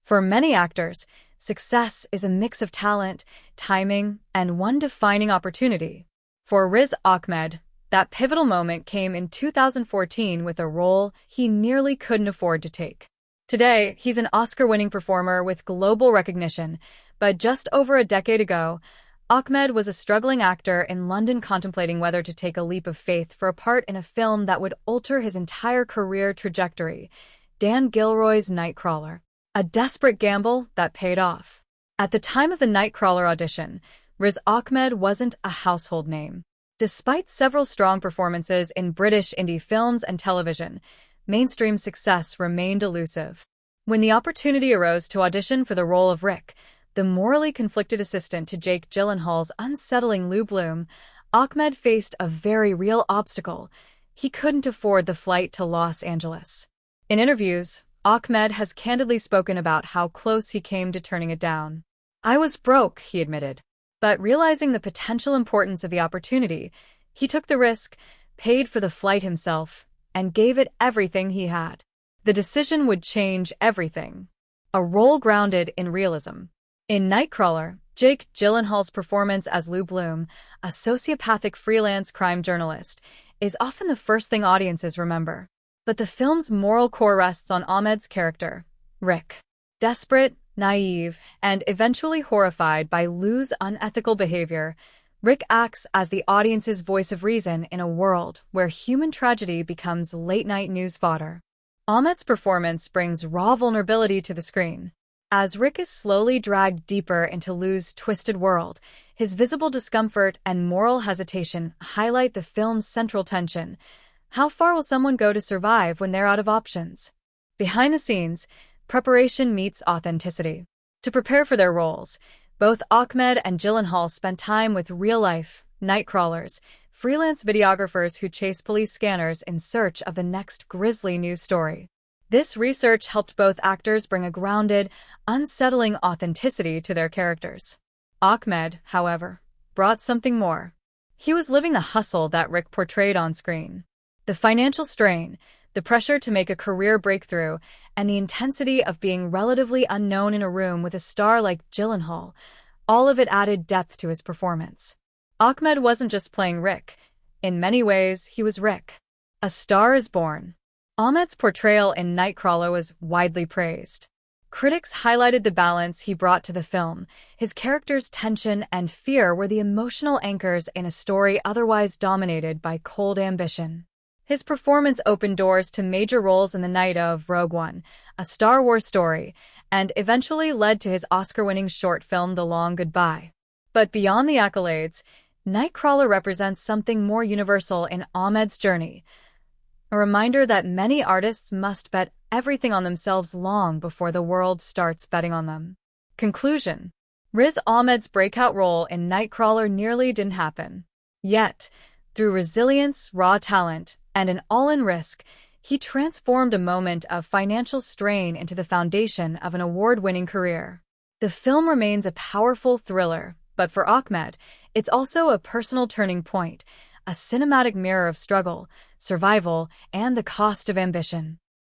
For many actors, success is a mix of talent, timing, and one defining opportunity. For Riz Ahmed, that pivotal moment came in 2014 with a role he nearly couldn't afford to take. Today, he's an Oscar-winning performer with global recognition, but just over a decade ago, Ahmed was a struggling actor in London contemplating whether to take a leap of faith for a part in a film that would alter his entire career trajectory, Dan Gilroy's Nightcrawler. A desperate gamble that paid off. At the time of the Nightcrawler audition, Riz Ahmed wasn't a household name. Despite several strong performances in British indie films and television, mainstream success remained elusive. When the opportunity arose to audition for the role of Rick, the morally conflicted assistant to Jake Gyllenhaal's unsettling Lou Bloom, Ahmed faced a very real obstacle. He couldn't afford the flight to Los Angeles. In interviews, Ahmed has candidly spoken about how close he came to turning it down. "I was broke," he admitted. But realizing the potential importance of the opportunity, he took the risk, paid for the flight himself, and gave it everything he had. The decision would change everything. A role grounded in realism. In Nightcrawler, Jake Gyllenhaal's performance as Lou Bloom, a sociopathic freelance crime journalist, is often the first thing audiences remember. But the film's moral core rests on Ahmed's character, Rick. Desperate, naive, and eventually horrified by Lou's unethical behavior, Rick acts as the audience's voice of reason in a world where human tragedy becomes late-night news fodder. Ahmed's performance brings raw vulnerability to the screen. As Rick is slowly dragged deeper into Lou's twisted world, his visible discomfort and moral hesitation highlight the film's central tension. How far will someone go to survive when they're out of options? Behind the scenes, preparation meets authenticity. To prepare for their roles, both Ahmed and Gyllenhaal spent time with real-life Nightcrawlers, freelance videographers who chase police scanners in search of the next grisly news story. This research helped both actors bring a grounded, unsettling authenticity to their characters. Ahmed, however, brought something more. He was living the hustle that Rick portrayed on screen. The financial strain, the pressure to make a career breakthrough, and the intensity of being relatively unknown in a room with a star like Gyllenhaal, all of it added depth to his performance. Ahmed wasn't just playing Rick. In many ways, he was Rick. A star is born. Ahmed's portrayal in Nightcrawler was widely praised. Critics highlighted the balance he brought to the film. His character's tension and fear were the emotional anchors in a story otherwise dominated by cold ambition. His performance opened doors to major roles in the night of Rogue One, a Star Wars story, and eventually led to his Oscar-winning short film The Long Goodbye. But beyond the accolades, Nightcrawler represents something more universal in Ahmed's journey, a reminder that many artists must bet everything on themselves long before the world starts betting on them. Conclusion: Riz Ahmed's breakout role in Nightcrawler nearly didn't happen. Yet, through resilience, raw talent, and an all-in risk, he transformed a moment of financial strain into the foundation of an award-winning career. The film remains a powerful thriller, but for Ahmed, it's also a personal turning point, a cinematic mirror of struggle, survival, and the cost of ambition.